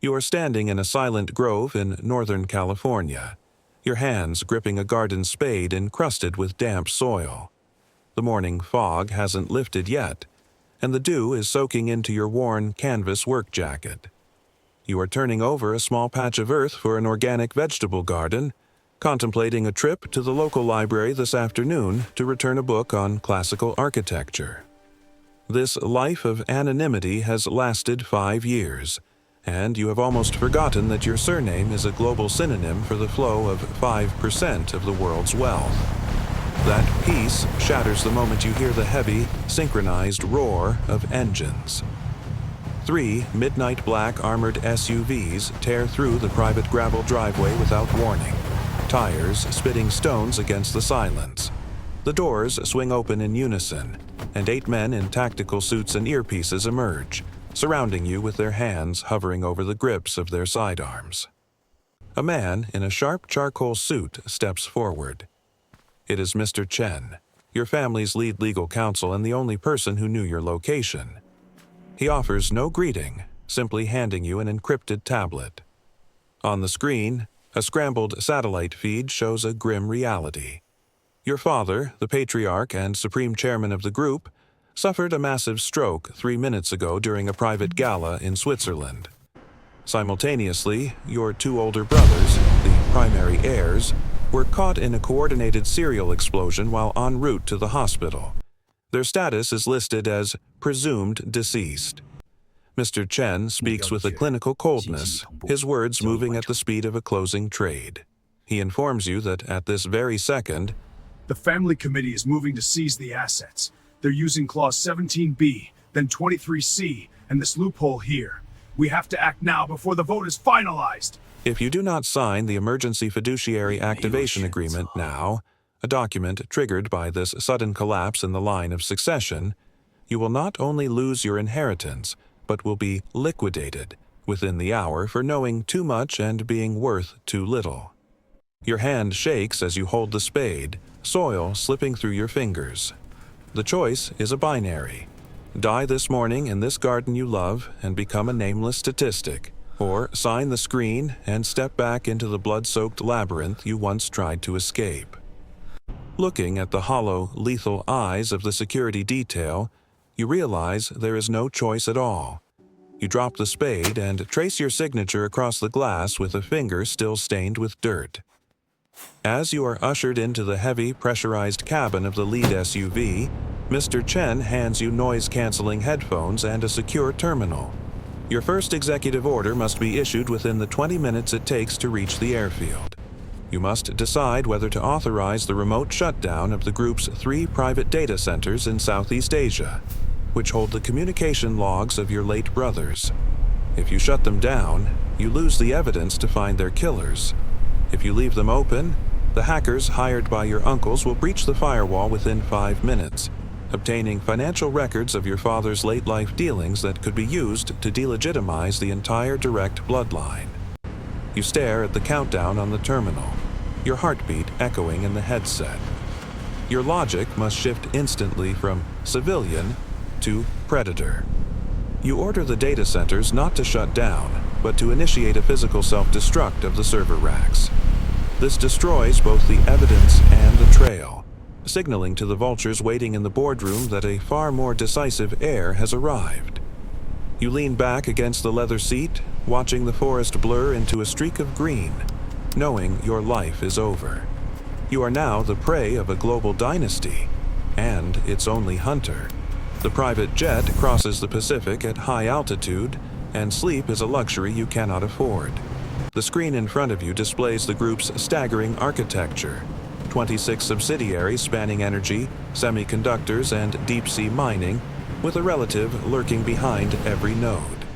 You are standing in a silent grove in Northern California, your hands gripping a garden spade encrusted with damp soil. The morning fog hasn't lifted yet, and the dew is soaking into your worn canvas work jacket. You are turning over a small patch of earth for an organic vegetable garden, contemplating a trip to the local library this afternoon to return a book on classical architecture. This life of anonymity has lasted 5 years, and you have almost forgotten that your surname is a global synonym for the flow of 5% of the world's wealth. That peace shatters the moment you hear the heavy, synchronized roar of engines. 3 midnight black armored SUVs tear through the private gravel driveway without warning, tires spitting stones against the silence. The doors swing open in unison, and 8 men in tactical suits and earpieces emerge, surrounding you with their hands hovering over the grips of their sidearms. A man in a sharp charcoal suit steps forward. It is Mr. Chen, your family's lead legal counsel and the only person who knew your location. He offers no greeting, simply handing you an encrypted tablet. On the screen, a scrambled satellite feed shows a grim reality. Your father, the patriarch and supreme chairman of the group, suffered a massive stroke 3 minutes ago during a private gala in Switzerland. Simultaneously, your 2 older brothers, the primary heirs, were caught in a coordinated serial explosion while en route to the hospital. Their status is listed as presumed deceased. Mr. Chen speaks with a clinical coldness, his words moving at the speed of a closing trade. He informs you that at this very second, the family committee is moving to seize the assets. They're using clause 17B, then 23C, and this loophole here. We have to act now before the vote is finalized. If you do not sign the Emergency Fiduciary Activation Agreement now, a document triggered by this sudden collapse in the line of succession, you will not only lose your inheritance, but will be liquidated within the hour for knowing too much and being worth too little. Your hand shakes as you hold the spade, soil slipping through your fingers. The choice is a binary. Die this morning in this garden you love and become a nameless statistic, or sign the screen and step back into the blood-soaked labyrinth you once tried to escape. Looking at the hollow, lethal eyes of the security detail, you realize there is no choice at all. You drop the spade and trace your signature across the glass with a finger still stained with dirt. As you are ushered into the heavy, pressurized cabin of the lead SUV, Mr. Chen hands you noise-canceling headphones and a secure terminal. Your first executive order must be issued within the 20 minutes it takes to reach the airfield. You must decide whether to authorize the remote shutdown of the group's 3 private data centers in Southeast Asia, which hold the communication logs of your late brothers. If you shut them down, you lose the evidence to find their killers. If you leave them open, the hackers hired by your uncles will breach the firewall within 5 minutes, obtaining financial records of your father's late-life dealings that could be used to delegitimize the entire direct bloodline. You stare at the countdown on the terminal, your heartbeat echoing in the headset. Your logic must shift instantly from civilian to predator. You order the data centers not to shut down, but to initiate a physical self-destruct of the server racks. This destroys both the evidence and the trail, signaling to the vultures waiting in the boardroom that a far more decisive heir has arrived. You lean back against the leather seat, watching the forest blur into a streak of green, knowing your life is over. You are now the prey of a global dynasty, and its only hunter. The private jet crosses the Pacific at high altitude, and sleep is a luxury you cannot afford. The screen in front of you displays the group's staggering architecture, 26 subsidiaries spanning energy, semiconductors, and deep-sea mining, with a relative lurking behind every node.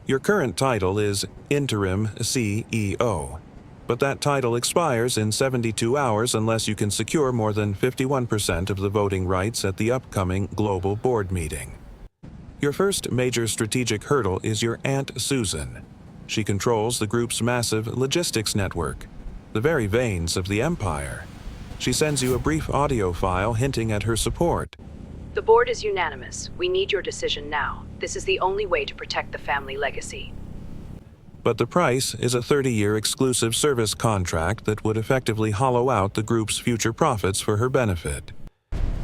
Your current title is Interim CEO, but that title expires in 72 hours unless you can secure more than 51% of the voting rights at the upcoming global board meeting. Your first major strategic hurdle is your Aunt Susan. She controls the group's massive logistics network, the very veins of the empire. She sends you a brief audio file hinting at her support. The board is unanimous. We need your decision now. This is the only way to protect the family legacy. But the price is a 30-year exclusive service contract that would effectively hollow out the group's future profits for her benefit.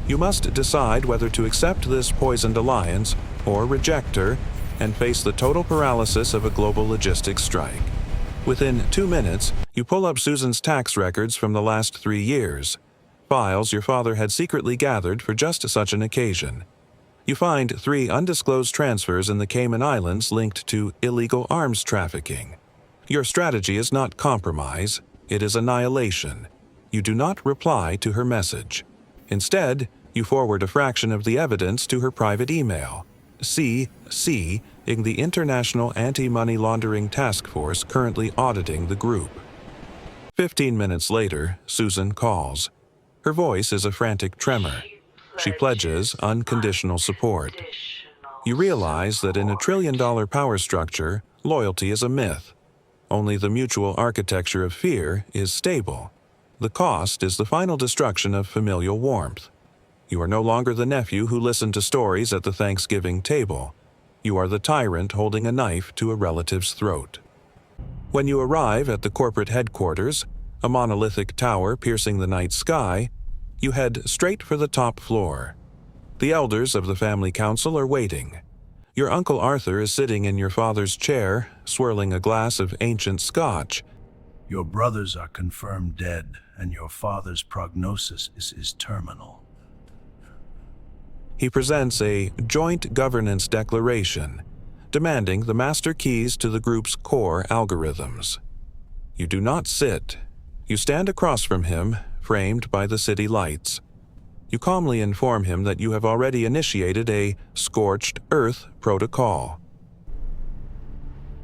You must decide whether to accept this poisoned alliance or reject her and face the total paralysis of a global logistics strike. Within 2 minutes, you pull up Susan's tax records from the last 3 years, files your father had secretly gathered for just such an occasion. You find 3 undisclosed transfers in the Cayman Islands linked to illegal arms trafficking. Your strategy is not compromise, it is annihilation. You do not reply to her message. Instead, you forward a fraction of the evidence to her private email, CC in the International Anti-Money Laundering Task Force currently auditing the group. 15 minutes later, Susan calls. Her voice is a frantic tremor. She pledges unconditional support. You realize that in a trillion-dollar power structure, loyalty is a myth. Only the mutual architecture of fear is stable. The cost is the final destruction of familial warmth. You are no longer the nephew who listened to stories at the Thanksgiving table. You are the tyrant holding a knife to a relative's throat. When you arrive at the corporate headquarters, a monolithic tower piercing the night sky, you head straight for the top floor. The elders of the family council are waiting. Your Uncle Arthur is sitting in your father's chair, swirling a glass of ancient scotch. Your brothers are confirmed dead, and your father's prognosis is terminal. He presents a joint governance declaration, demanding the master keys to the group's core algorithms. You do not sit. You stand across from him, framed by the city lights. You calmly inform him that you have already initiated a scorched earth protocol.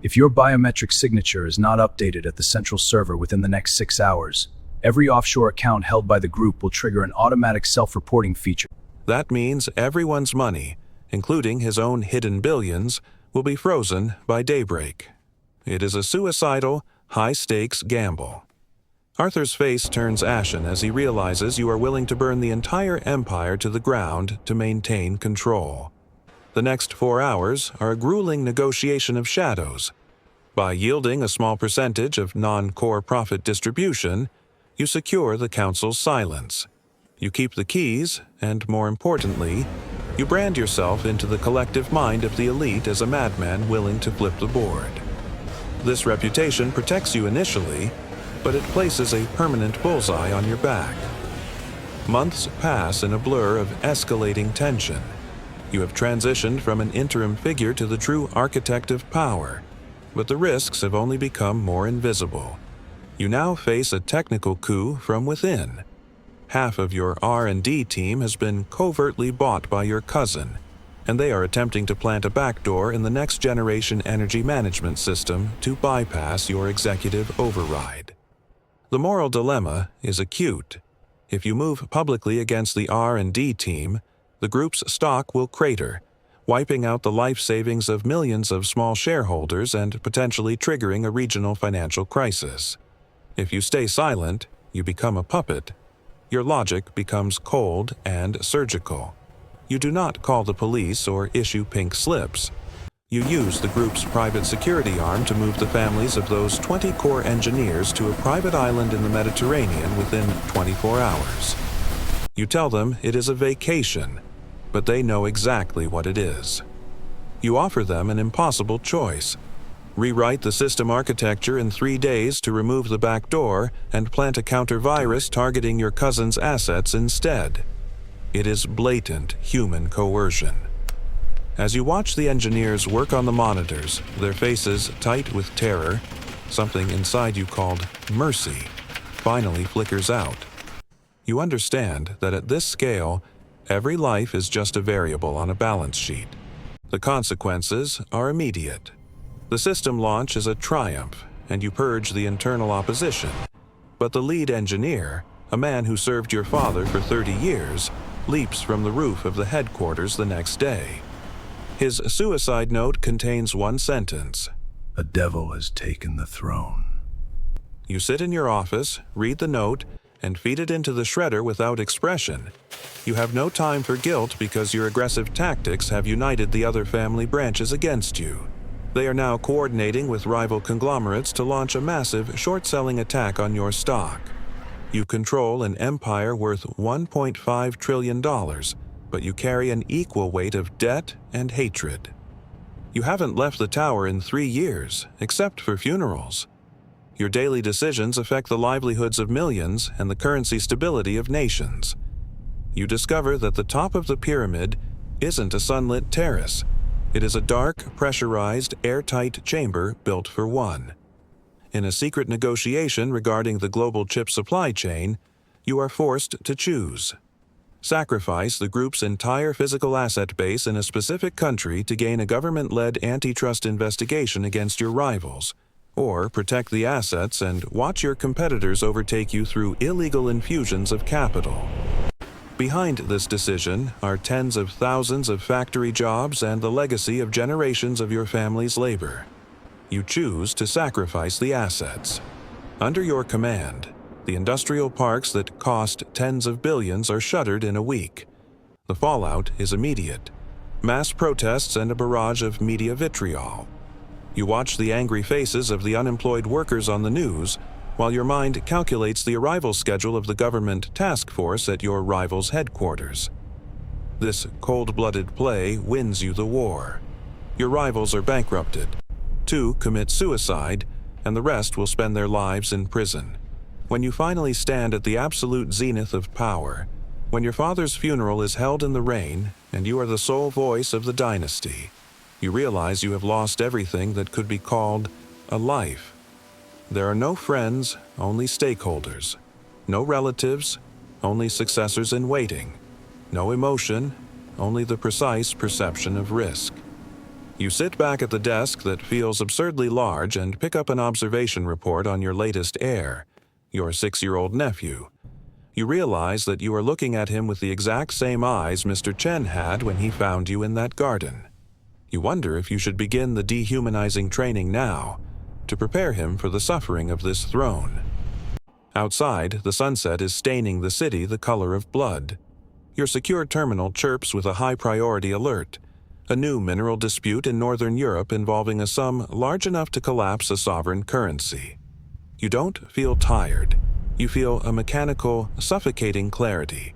If your biometric signature is not updated at the central server within the next 6 hours, every offshore account held by the group will trigger an automatic self-reporting feature. That means everyone's money, including his own hidden billions, will be frozen by daybreak. It is a suicidal, high-stakes gamble. Arthur's face turns ashen as he realizes you are willing to burn the entire empire to the ground to maintain control. The next 4 hours are a grueling negotiation of shadows. By yielding a small percentage of non-core profit distribution, you secure the council's silence. You keep the keys, and more importantly, you brand yourself into the collective mind of the elite as a madman willing to flip the board. This reputation protects you initially, but it places a permanent bullseye on your back. Months pass in a blur of escalating tension. You have transitioned from an interim figure to the true architect of power, but the risks have only become more invisible. You now face a technical coup from within. Half of your R&D team has been covertly bought by your cousin, and they are attempting to plant a backdoor in the next-generation energy management system to bypass your executive override. The moral dilemma is acute. If you move publicly against the R&D team, the group's stock will crater, wiping out the life savings of millions of small shareholders and potentially triggering a regional financial crisis. If you stay silent, you become a puppet. Your logic becomes cold and surgical. You do not call the police or issue pink slips. You use the group's private security arm to move the families of those 20 core engineers to a private island in the Mediterranean within 24 hours. You tell them it is a vacation, but they know exactly what it is. You offer them an impossible choice. Rewrite the system architecture in 3 days to remove the back door and plant a counter-virus targeting your cousin's assets instead. It is blatant human coercion. As you watch the engineers work on the monitors, their faces tight with terror, something inside you called mercy finally flickers out. You understand that at this scale, every life is just a variable on a balance sheet. The consequences are immediate. The system launch is a triumph, and you purge the internal opposition. But the lead engineer, a man who served your father for 30 years, leaps from the roof of the headquarters the next day. His suicide note contains one sentence. A devil has taken the throne. You sit in your office, read the note, and feed it into the shredder without expression. You have no time for guilt because your aggressive tactics have united the other family branches against you. They are now coordinating with rival conglomerates to launch a massive short-selling attack on your stock. You control an empire worth $1.5 trillion, but you carry an equal weight of debt and hatred. You haven't left the tower in 3 years, except for funerals. Your daily decisions affect the livelihoods of millions and the currency stability of nations. You discover that the top of the pyramid isn't a sunlit terrace. It is a dark, pressurized, airtight chamber built for one. In a secret negotiation regarding the global chip supply chain, you are forced to choose. Sacrifice the group's entire physical asset base in a specific country to gain a government-led antitrust investigation against your rivals, or protect the assets and watch your competitors overtake you through illegal infusions of capital. Behind this decision are tens of thousands of factory jobs and the legacy of generations of your family's labor. You choose to sacrifice the assets. Under your command, the industrial parks that cost tens of billions are shuttered in a week. The fallout is immediate. Mass protests and a barrage of media vitriol. You watch the angry faces of the unemployed workers on the news, while your mind calculates the arrival schedule of the government task force at your rival's headquarters. This cold-blooded play wins you the war. Your rivals are bankrupted. 2 commit suicide, and the rest will spend their lives in prison. When you finally stand at the absolute zenith of power, when your father's funeral is held in the rain and you are the sole voice of the dynasty, you realize you have lost everything that could be called a life. There are no friends, only stakeholders. No relatives, only successors in waiting. No emotion, only the precise perception of risk. You sit back at the desk that feels absurdly large and pick up an observation report on your latest heir, your 6-year-old nephew. You realize that you are looking at him with the exact same eyes Mr. Chen had when he found you in that garden. You wonder if you should begin the dehumanizing training now, to prepare him for the suffering of this throne. Outside, the sunset is staining the city the color of blood. Your secure terminal chirps with a high-priority alert. A new mineral dispute in Northern Europe involving a sum large enough to collapse a sovereign currency. You don't feel tired. You feel a mechanical, suffocating clarity.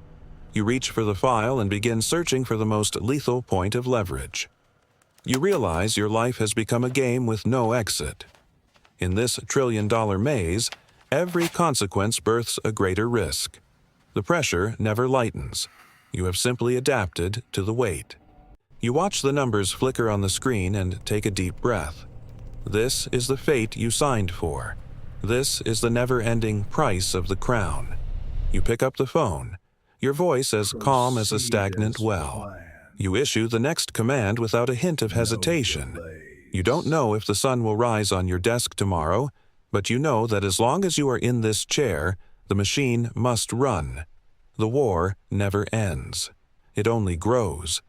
You reach for the file and begin searching for the most lethal point of leverage. You realize your life has become a game with no exit. In this trillion-dollar maze, every consequence births a greater risk. The pressure never lightens. You have simply adapted to the weight. You watch the numbers flicker on the screen and take a deep breath. This is the fate you signed for. This is the never-ending price of the crown. You pick up the phone, your voice as calm as a stagnant well. You issue the next command without a hint of hesitation. You don't know if the sun will rise on your desk tomorrow, but you know that as long as you are in this chair, the machine must run. The war never ends. It only grows.